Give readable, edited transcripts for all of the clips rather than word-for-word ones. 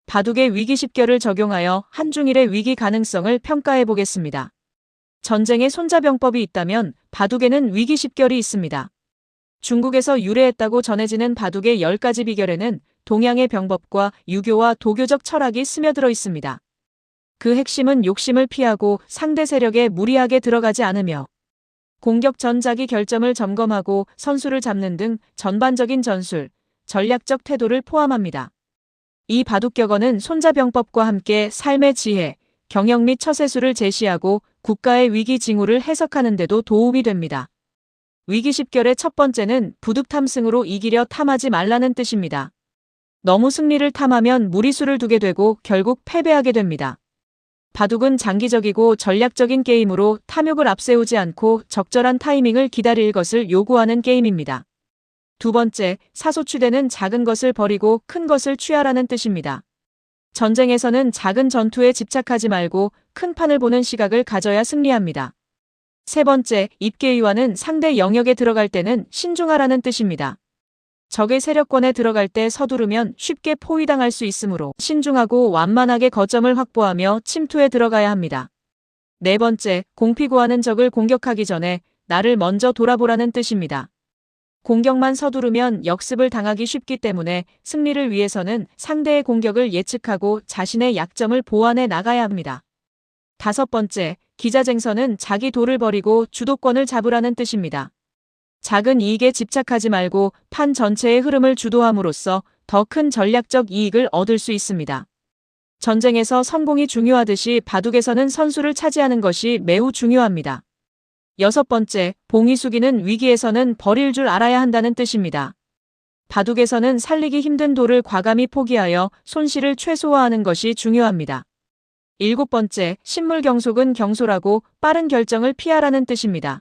바둑의 위기10결을 적용하여 한중일의 위기 가능성을 평가해 보겠습니다. 전쟁에 손자병법이 있다면 바둑에는 위기10결이 있습니다. 중국에서 유래했다고 전해지는 바둑의 10가지 비결에는 동양의 병법과 유교와 도교적 철학이 스며들어 있습니다. 그 핵심은 욕심을 피하고 상대 세력에 무리하게 들어가지 않으며 공격 전 자기 결점을 점검하고 선수를 잡는 등 전반적인 전술, 전략적 태도를 포함합니다. 이 바둑격언은 손자병법과 함께 삶의 지혜, 경영 및 처세술을 제시하고 국가의 위기 징후를 해석하는 데도 도움이 됩니다. 위기10결의 첫 번째는 부득탐승으로 이기려 탐하지 말라는 뜻입니다. 너무 승리를 탐하면 무리수를 두게 되고 결국 패배하게 됩니다. 바둑은 장기적이고 전략적인 게임으로 탐욕을 앞세우지 않고 적절한 타이밍을 기다릴 것을 요구하는 게임입니다. 두 번째, 사소추대는 작은 것을 버리고 큰 것을 취하라는 뜻입니다. 전쟁에서는 작은 전투에 집착하지 말고 큰 판을 보는 시각을 가져야 승리합니다. 세 번째, 입계위화는 상대 영역에 들어갈 때는 신중하라는 뜻입니다. 적의 세력권에 들어갈 때 서두르면 쉽게 포위당할 수 있으므로 신중하고 완만하게 거점을 확보하며 침투에 들어가야 합니다. 네 번째, 공피구하는 적을 공격하기 전에 나를 먼저 돌아보라는 뜻입니다. 공격만 서두르면 역습을 당하기 쉽기 때문에 승리를 위해서는 상대의 공격을 예측하고 자신의 약점을 보완해 나가야 합니다. 다섯 번째, 기자쟁선은 자기 도를 버리고 주도권을 잡으라는 뜻입니다. 작은 이익에 집착하지 말고 판 전체의 흐름을 주도함으로써 더 큰 전략적 이익을 얻을 수 있습니다. 전쟁에서 성공이 중요하듯이 바둑에서는 선수를 차지하는 것이 매우 중요합니다. 여섯 번째, 봉이 숙이는 위기에서는 버릴 줄 알아야 한다는 뜻입니다. 바둑에서는 살리기 힘든 돌을 과감히 포기하여 손실을 최소화하는 것이 중요합니다. 일곱 번째, 신물경속은 경솔하고 빠른 결정을 피하라는 뜻입니다.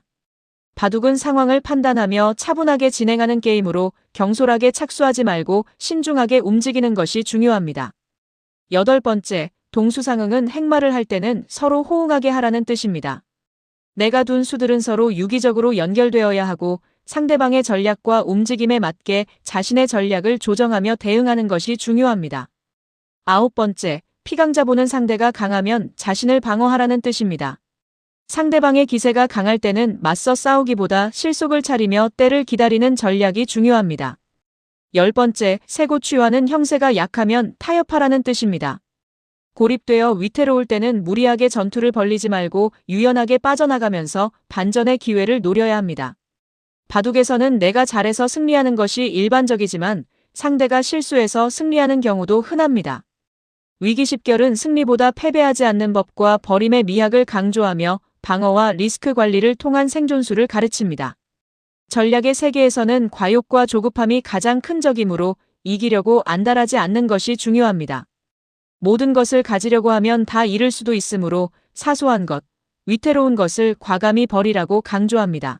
바둑은 상황을 판단하며 차분하게 진행하는 게임으로 경솔하게 착수하지 말고 신중하게 움직이는 것이 중요합니다. 여덟 번째, 동수상응은 행마를 할 때는 서로 호응하게 하라는 뜻입니다. 내가 둔 수들은 서로 유기적으로 연결되어야 하고 상대방의 전략과 움직임에 맞게 자신의 전략을 조정하며 대응하는 것이 중요합니다. 아홉 번째, 피강자 보는 상대가 강하면 자신을 방어하라는 뜻입니다. 상대방의 기세가 강할 때는 맞서 싸우기보다 실속을 차리며 때를 기다리는 전략이 중요합니다. 열 번째, 세고취화는 형세가 약하면 타협하라는 뜻입니다. 고립되어 위태로울 때는 무리하게 전투를 벌리지 말고 유연하게 빠져나가면서 반전의 기회를 노려야 합니다. 바둑에서는 내가 잘해서 승리하는 것이 일반적이지만 상대가 실수해서 승리하는 경우도 흔합니다. 위기10결은 승리보다 패배하지 않는 법과 버림의 미학을 강조하며 방어와 리스크 관리를 통한 생존수를 가르칩니다. 전략의 세계에서는 과욕과 조급함이 가장 큰 적이므로 이기려고 안달하지 않는 것이 중요합니다. 모든 것을 가지려고 하면 다 잃을 수도 있으므로 사소한 것, 위태로운 것을 과감히 버리라고 강조합니다.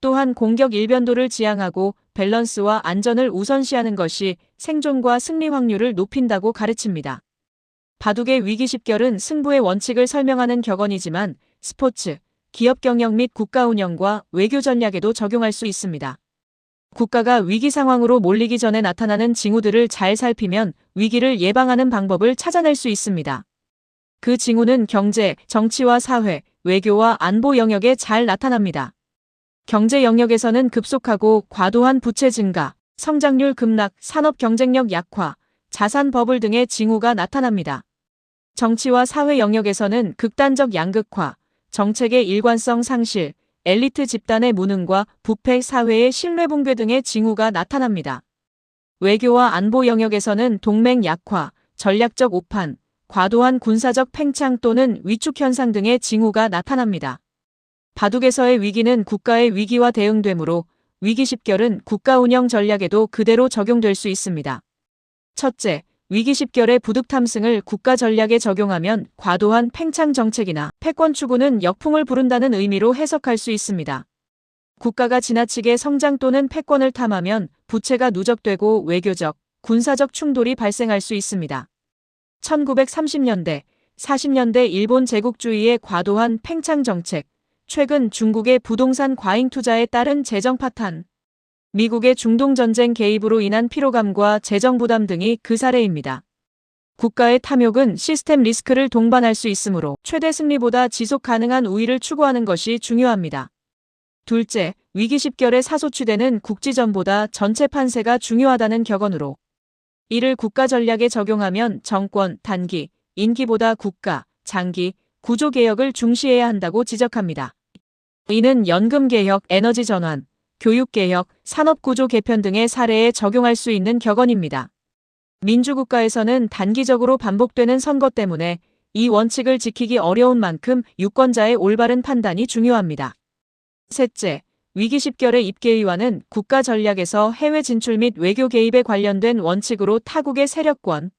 또한 공격 일변도를 지향하고 밸런스와 안전을 우선시하는 것이 생존과 승리 확률을 높인다고 가르칩니다. 바둑의 위기10결은 승부의 원칙을 설명하는 격언이지만 스포츠, 기업 경영 및 국가 운영과 외교 전략에도 적용할 수 있습니다. 국가가 위기 상황으로 몰리기 전에 나타나는 징후들을 잘 살피면 위기를 예방하는 방법을 찾아낼 수 있습니다. 그 징후는 경제, 정치와 사회, 외교와 안보 영역에 잘 나타납니다. 경제 영역에서는 급속하고 과도한 부채 증가, 성장률 급락, 산업 경쟁력 약화, 자산 버블 등의 징후가 나타납니다. 정치와 사회 영역에서는 극단적 양극화, 정책의 일관성 상실, 엘리트 집단의 무능과 부패 사회의 신뢰 붕괴 등의 징후가 나타납니다. 외교와 안보 영역에서는 동맹 약화, 전략적 오판, 과도한 군사적 팽창 또는 위축 현상 등의 징후가 나타납니다. 바둑에서의 위기는 국가의 위기와 대응되므로 위기10결은 국가 운영 전략에도 그대로 적용될 수 있습니다. 첫째, 위기10결의 부득탐승을 국가 전략에 적용하면 과도한 팽창 정책이나 패권 추구는 역풍을 부른다는 의미로 해석할 수 있습니다. 국가가 지나치게 성장 또는 패권을 탐하면 부채가 누적되고 외교적, 군사적 충돌이 발생할 수 있습니다. 1930년대, 40년대 일본 제국주의의 과도한 팽창 정책, 최근 중국의 부동산 과잉 투자에 따른 재정 파탄, 미국의 중동 전쟁 개입으로 인한 피로감과 재정 부담 등이 그 사례입니다. 국가의 탐욕은 시스템 리스크를 동반할 수 있으므로 최대 승리보다 지속 가능한 우위를 추구하는 것이 중요합니다. 둘째, 위기 십결의 사소추대는 국지전보다 전체 판세가 중요하다는 격언으로 이를 국가 전략에 적용하면 정권, 단기, 인기보다 국가, 장기, 구조개혁을 중시해야 한다고 지적합니다. 이는 연금개혁, 에너지전환, 교육개혁, 산업구조 개편 등의 사례에 적용할 수 있는 격언입니다. 민주국가에서는 단기적으로 반복되는 선거 때문에 이 원칙을 지키기 어려운 만큼 유권자의 올바른 판단이 중요합니다. 셋째, 위기 십결의 입계의원은 국가 전략에서 해외 진출 및 외교 개입에 관련된 원칙으로 타국의 세력권,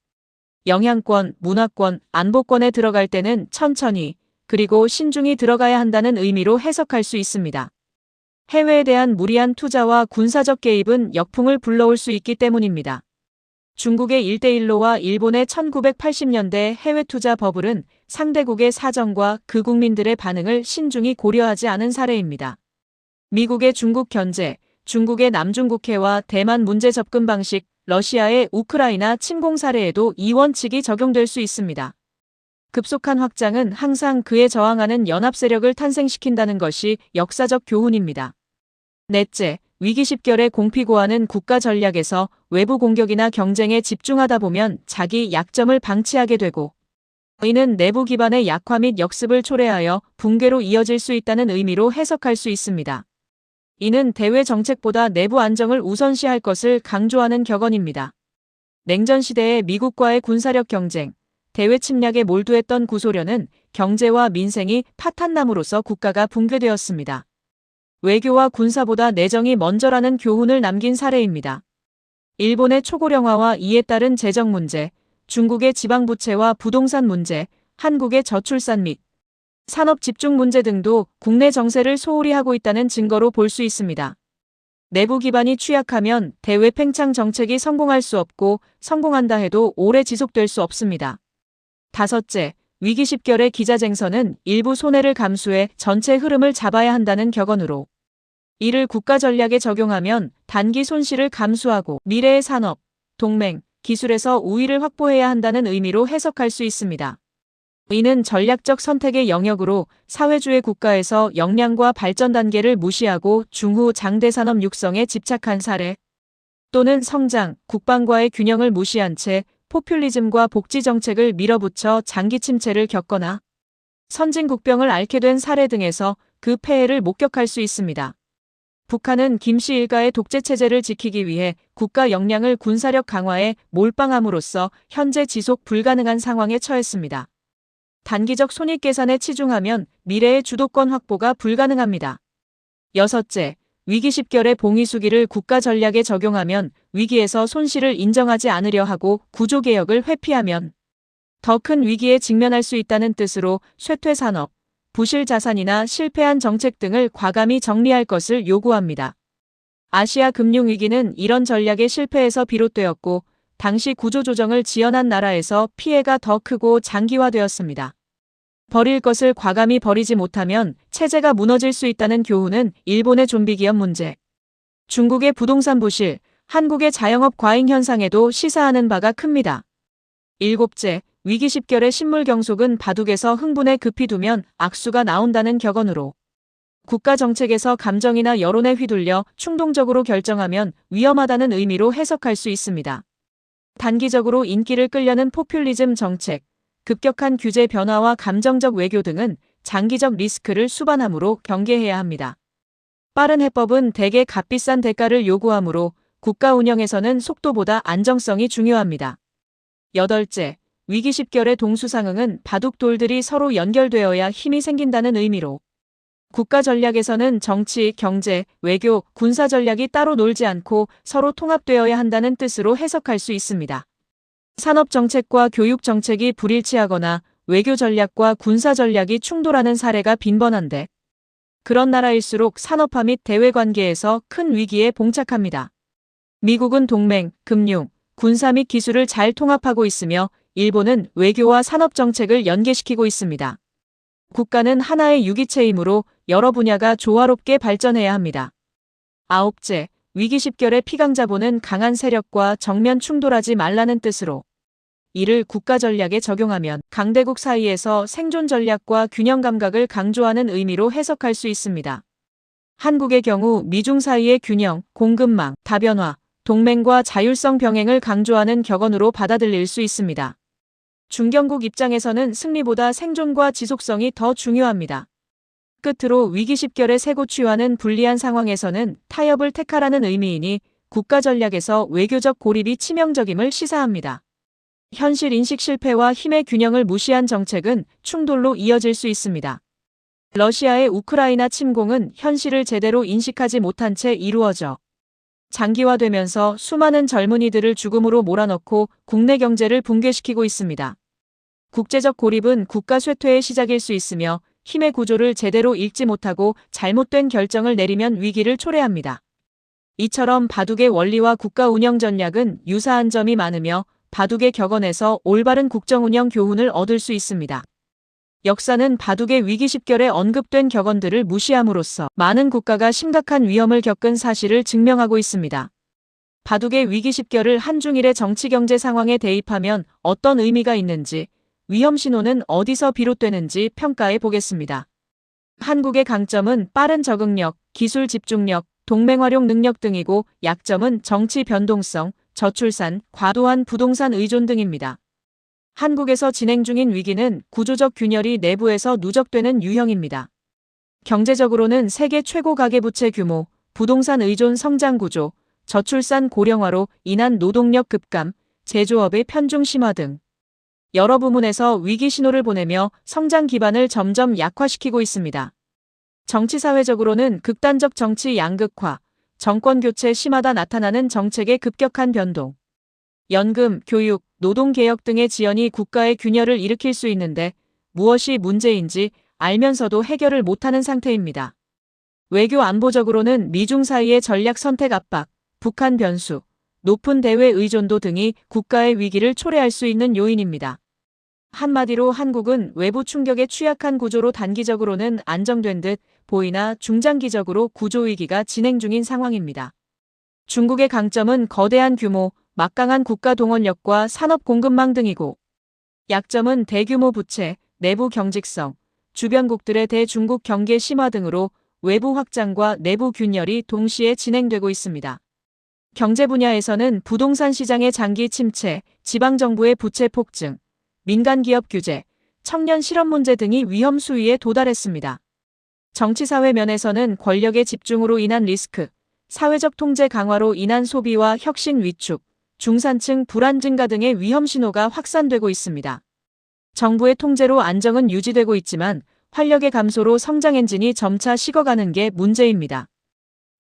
영향권, 문화권, 안보권에 들어갈 때는 천천히 그리고 신중히 들어가야 한다는 의미로 해석할 수 있습니다. 해외에 대한 무리한 투자와 군사적 개입은 역풍을 불러올 수 있기 때문입니다. 중국의 1대1로와 일본의 1980년대 해외 투자 버블은 상대국의 사정과 그 국민들의 반응을 신중히 고려하지 않은 사례입니다. 미국의 중국 견제, 중국의 남중국해와 대만 문제 접근 방식, 러시아의 우크라이나 침공 사례에도 이 원칙이 적용될 수 있습니다. 급속한 확장은 항상 그에 저항하는 연합 세력을 탄생시킨다는 것이 역사적 교훈입니다. 넷째, 위기 십결의 공피고하는 국가 전략에서 외부 공격이나 경쟁에 집중하다 보면 자기 약점을 방치하게 되고 이는 내부 기반의 약화 및 역습을 초래하여 붕괴로 이어질 수 있다는 의미로 해석할 수 있습니다. 이는 대외 정책보다 내부 안정을 우선시할 것을 강조하는 격언입니다. 냉전 시대의 미국과의 군사력 경쟁, 대외 침략에 몰두했던 구소련은 경제와 민생이 파탄남으로써 국가가 붕괴되었습니다. 외교와 군사보다 내정이 먼저라는 교훈을 남긴 사례입니다. 일본의 초고령화와 이에 따른 재정 문제, 중국의 지방부채와 부동산 문제, 한국의 저출산 및 산업 집중 문제 등도 국내 정세를 소홀히 하고 있다는 증거로 볼 수 있습니다. 내부 기반이 취약하면 대외 팽창 정책이 성공할 수 없고 성공한다 해도 오래 지속될 수 없습니다. 다섯째, 위기 십결의 기자쟁선은 일부 손해를 감수해 전체 흐름을 잡아야 한다는 격언으로 이를 국가 전략에 적용하면 단기 손실을 감수하고 미래의 산업, 동맹, 기술에서 우위를 확보해야 한다는 의미로 해석할 수 있습니다. 이는 전략적 선택의 영역으로 사회주의 국가에서 역량과 발전 단계를 무시하고 중후 장대 산업 육성에 집착한 사례 또는 성장, 국방과의 균형을 무시한 채 포퓰리즘과 복지 정책을 밀어붙여 장기 침체를 겪거나 선진국병을 앓게 된 사례 등에서 그 폐해를 목격할 수 있습니다. 북한은 김씨 일가의 독재체제를 지키기 위해 국가 역량을 군사력 강화에 몰빵함으로써 현재 지속 불가능한 상황에 처했습니다. 단기적 손익계산에 치중하면 미래의 주도권 확보가 불가능합니다. 여섯째, 위기 십결의 봉의수기를 국가 전략에 적용하면 위기에서 손실을 인정하지 않으려 하고 구조개혁을 회피하면 더 큰 위기에 직면할 수 있다는 뜻으로 쇠퇴산업, 부실 자산이나 실패한 정책 등을 과감히 정리할 것을 요구합니다. 아시아 금융위기는 이런 전략의 실패에서 비롯되었고 당시 구조조정을 지연한 나라에서 피해가 더 크고 장기화되었습니다. 버릴 것을 과감히 버리지 못하면 체제가 무너질 수 있다는 교훈은 일본의 좀비기업 문제, 중국의 부동산 부실, 한국의 자영업 과잉 현상에도 시사하는 바가 큽니다. 일곱째, 위기 십결의 식물 경속은 바둑에서 흥분에 급히 두면 악수가 나온다는 격언으로 국가 정책에서 감정이나 여론에 휘둘려 충동적으로 결정하면 위험하다는 의미로 해석할 수 있습니다. 단기적으로 인기를 끌려는 포퓰리즘 정책, 급격한 규제 변화와 감정적 외교 등은 장기적 리스크를 수반하므로 경계해야 합니다. 빠른 해법은 대개 값비싼 대가를 요구하므로 국가 운영에서는 속도보다 안정성이 중요합니다. 여덟째, 위기 십결의 동수상응은 바둑돌들이 서로 연결되어야 힘이 생긴다는 의미로 국가 전략에서는 정치, 경제, 외교, 군사 전략이 따로 놀지 않고 서로 통합되어야 한다는 뜻으로 해석할 수 있습니다. 산업 정책과 교육 정책이 불일치하거나 외교 전략과 군사 전략이 충돌하는 사례가 빈번한데 그런 나라일수록 산업화 및 대외 관계에서 큰 위기에 봉착합니다. 미국은 동맹, 금융, 군사 및 기술을 잘 통합하고 있으며 일본은 외교와 산업 정책을 연계시키고 있습니다. 국가는 하나의 유기체이므로 여러 분야가 조화롭게 발전해야 합니다. 아홉째, 위기 십결의 피강자본은 강한 세력과 정면 충돌하지 말라는 뜻으로 이를 국가 전략에 적용하면 강대국 사이에서 생존 전략과 균형 감각을 강조하는 의미로 해석할 수 있습니다. 한국의 경우 미중 사이의 균형, 공급망, 다변화, 동맹과 자율성 병행을 강조하는 격언으로 받아들일 수 있습니다. 중견국 입장에서는 승리보다 생존과 지속성이 더 중요합니다. 끝으로 위기 십결의 쇠고취와는 불리한 상황에서는 타협을 택하라는 의미이니 국가 전략에서 외교적 고립이 치명적임을 시사합니다. 현실 인식 실패와 힘의 균형을 무시한 정책은 충돌로 이어질 수 있습니다. 러시아의 우크라이나 침공은 현실을 제대로 인식하지 못한 채 이루어져 장기화되면서 수많은 젊은이들을 죽음으로 몰아넣고 국내 경제를 붕괴시키고 있습니다. 국제적 고립은 국가 쇠퇴의 시작일 수 있으며 힘의 구조를 제대로 읽지 못하고 잘못된 결정을 내리면 위기를 초래합니다. 이처럼 바둑의 원리와 국가 운영 전략은 유사한 점이 많으며 바둑의 격언에서 올바른 국정운영 교훈을 얻을 수 있습니다. 역사는 바둑의 위기 십결에 언급된 격언들을 무시함으로써 많은 국가가 심각한 위험을 겪은 사실을 증명하고 있습니다. 바둑의 위기 십결을 한중일의 정치 경제 상황에 대입하면 어떤 의미가 있는지, 위험 신호는 어디서 비롯되는지 평가해 보겠습니다. 한국의 강점은 빠른 적응력, 기술 집중력, 동맹 활용 능력 등이고 약점은 정치 변동성, 저출산, 과도한 부동산 의존 등입니다. 한국에서 진행 중인 위기는 구조적 균열이 내부에서 누적되는 유형입니다. 경제적으로는 세계 최고 가계부채 규모, 부동산 의존 성장 구조, 저출산 고령화로 인한 노동력 급감, 제조업의 편중 심화 등 여러 부문에서 위기 신호를 보내며 성장 기반을 점점 약화시키고 있습니다. 정치사회적으로는 극단적 정치 양극화, 정권 교체 심하다 나타나는 정책의 급격한 변동, 연금, 교육, 노동개혁 등의 지연이 국가의 균열을 일으킬 수 있는데 무엇이 문제인지 알면서도 해결을 못하는 상태입니다. 외교 안보적으로는 미중 사이의 전략 선택 압박, 북한 변수, 높은 대외 의존도 등이 국가의 위기를 초래할 수 있는 요인입니다. 한마디로 한국은 외부 충격에 취약한 구조로 단기적으로는 안정된 듯 보이나 중장기적으로 구조위기가 진행 중인 상황입니다. 중국의 강점은 거대한 규모, 막강한 국가 동원력과 산업 공급망 등이고 약점은 대규모 부채, 내부 경직성, 주변국들의 대중국 경계 심화 등으로 외부 확장과 내부 균열이 동시에 진행되고 있습니다. 경제 분야에서는 부동산 시장의 장기 침체, 지방정부의 부채 폭증, 민간기업 규제, 청년 실업 문제 등이 위험 수위에 도달했습니다. 정치사회 면에서는 권력의 집중으로 인한 리스크, 사회적 통제 강화로 인한 소비와 혁신 위축, 중산층 불안 증가 등의 위험 신호가 확산되고 있습니다. 정부의 통제로 안정은 유지되고 있지만 활력의 감소로 성장 엔진이 점차 식어가는 게 문제입니다.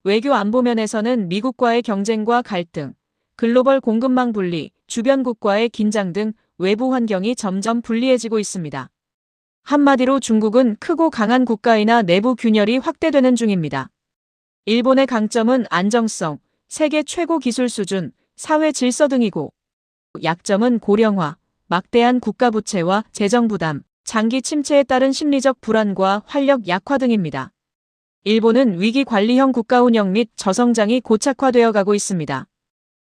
외교 안보 면에서는 미국과의 경쟁과 갈등, 글로벌 공급망 분리, 주변국과의 긴장 등 외부 환경이 점점 불리해지고 있습니다. 한마디로 중국은 크고 강한 국가이나 내부 균열이 확대되는 중입니다. 일본의 강점은 안정성, 세계 최고 기술 수준, 사회 질서 등이고 약점은 고령화, 막대한 국가 부채와 재정 부담, 장기 침체에 따른 심리적 불안과 활력 약화 등입니다. 일본은 위기 관리형 국가 운영 및 저성장이 고착화되어 가고 있습니다.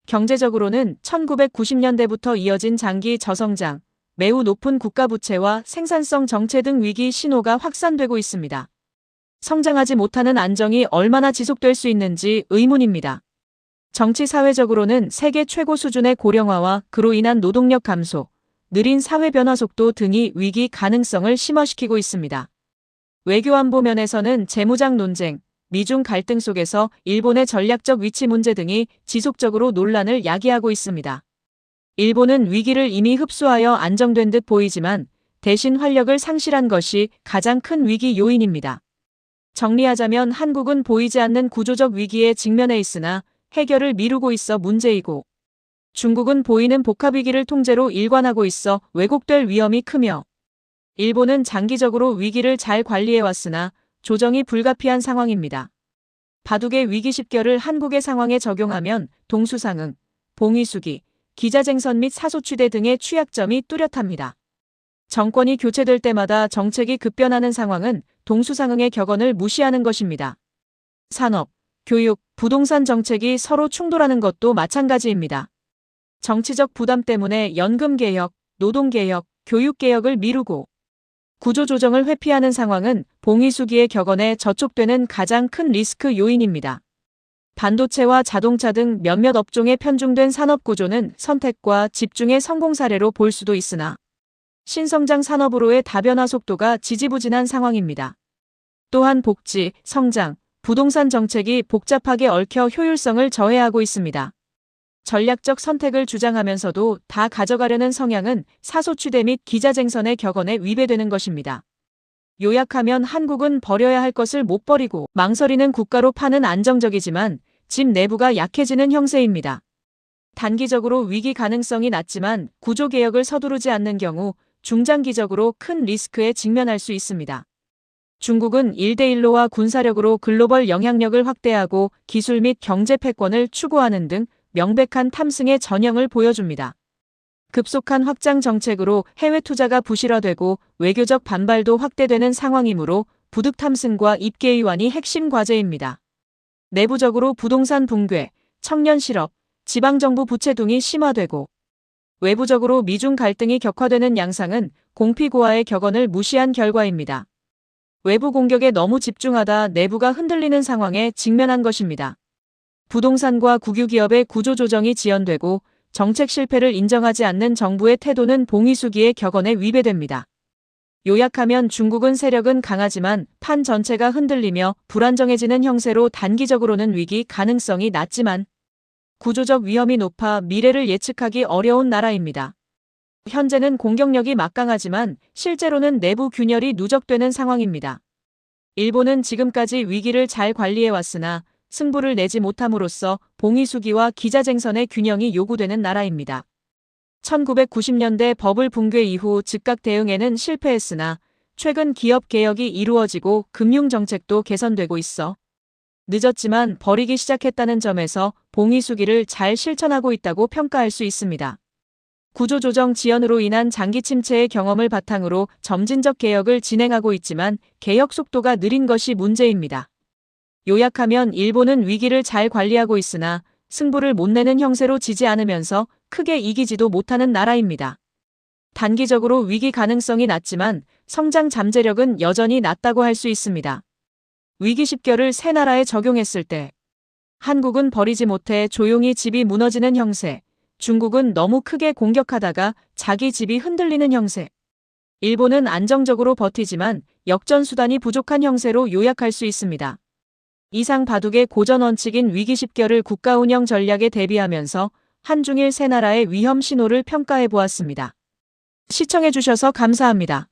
경제적으로는 1990년대부터 이어진 장기 저성장, 매우 높은 국가 부채와 생산성 정체 등 위기 신호가 확산되고 있습니다. 성장하지 못하는 안정이 얼마나 지속될 수 있는지 의문입니다. 정치 사회적으로는 세계 최고 수준의 고령화와 그로 인한 노동력 감소, 느린 사회 변화 속도 등이 위기 가능성을 심화시키고 있습니다. 외교 안보 면에서는 재무장 논쟁, 미중 갈등 속에서 일본의 전략적 위치 문제 등이 지속적으로 논란을 야기하고 있습니다. 일본은 위기를 이미 흡수하여 안정된 듯 보이지만 대신 활력을 상실한 것이 가장 큰 위기 요인입니다. 정리하자면 한국은 보이지 않는 구조적 위기에 직면해 있으나 해결을 미루고 있어 문제이고 중국은 보이는 복합위기를 통제로 일관하고 있어 왜곡될 위험이 크며 일본은 장기적으로 위기를 잘 관리해왔으나 조정이 불가피한 상황입니다. 바둑의 위기 십결을 한국의 상황에 적용하면 동수상응, 봉위수기, 기자쟁선 및 사소취대 등의 취약점이 뚜렷합니다. 정권이 교체될 때마다 정책이 급변하는 상황은 동수상응의 격언을 무시하는 것입니다. 산업, 교육, 부동산 정책이 서로 충돌하는 것도 마찬가지입니다. 정치적 부담 때문에 연금개혁, 노동개혁, 교육개혁을 미루고 구조조정을 회피하는 상황은 봉의수기의 격언에 저촉되는 가장 큰 리스크 요인입니다. 반도체와 자동차 등 몇몇 업종에 편중된 산업구조는 선택과 집중의 성공 사례로 볼 수도 있으나 신성장 산업으로의 다변화 속도가 지지부진한 상황입니다. 또한 복지, 성장, 부동산 정책이 복잡하게 얽혀 효율성을 저해하고 있습니다. 전략적 선택을 주장하면서도 다 가져가려는 성향은 사소취대 및 기자쟁선의 격언에 위배되는 것입니다. 요약하면 한국은 버려야 할 것을 못 버리고 망설이는 국가로 파는 안정적이지만 집 내부가 약해지는 형세입니다. 단기적으로 위기 가능성이 낮지만 구조개혁을 서두르지 않는 경우 중장기적으로 큰 리스크에 직면할 수 있습니다. 중국은 1대1로와 군사력으로 글로벌 영향력을 확대하고 기술 및 경제 패권을 추구하는 등 명백한 탐승의 전형을 보여줍니다. 급속한 확장 정책으로 해외 투자가 부실화되고 외교적 반발도 확대되는 상황이므로 부득 탐승과 입계 이완이 핵심 과제입니다. 내부적으로 부동산 붕괴, 청년 실업, 지방정부 부채 등이 심화되고 외부적으로 미중 갈등이 격화되는 양상은 공피고화의 격언을 무시한 결과입니다. 외부 공격에 너무 집중하다 내부가 흔들리는 상황에 직면한 것입니다. 부동산과 국유기업의 구조조정이 지연되고 정책 실패를 인정하지 않는 정부의 태도는 봉의수기의 격언에 위배됩니다. 요약하면 중국은 세력은 강하지만 판 전체가 흔들리며 불안정해지는 형세로 단기적으로는 위기 가능성이 낮지만 구조적 위험이 높아 미래를 예측하기 어려운 나라입니다. 현재는 공격력이 막강하지만 실제로는 내부 균열이 누적되는 상황입니다. 일본은 지금까지 위기를 잘 관리해왔으나 승부를 내지 못함으로써 봉의수기와 기자쟁선의 균형이 요구되는 나라입니다. 1990년대 버블 붕괴 이후 즉각 대응에는 실패했으나 최근 기업 개혁이 이루어지고 금융정책도 개선되고 있어 늦었지만 버리기 시작했다는 점에서 봉의수기를 잘 실천하고 있다고 평가할 수 있습니다. 구조조정 지연으로 인한 장기 침체의 경험을 바탕으로 점진적 개혁을 진행하고 있지만 개혁 속도가 느린 것이 문제입니다. 요약하면 일본은 위기를 잘 관리하고 있으나 승부를 못 내는 형세로 지지 않으면서 크게 이기지도 못하는 나라입니다. 단기적으로 위기 가능성이 낮지만 성장 잠재력은 여전히 낮다고 할 수 있습니다. 위기 십결을 세 나라에 적용했을 때 한국은 버리지 못해 조용히 집이 무너지는 형세, 중국은 너무 크게 공격하다가 자기 집이 흔들리는 형세, 일본은 안정적으로 버티지만 역전 수단이 부족한 형세로 요약할 수 있습니다. 이상 바둑의 고전 원칙인 위기 십결을 국가 운영 전략에 대비하면서 한중일 세 나라의 위험 신호를 평가해 보았습니다. 시청해 주셔서 감사합니다.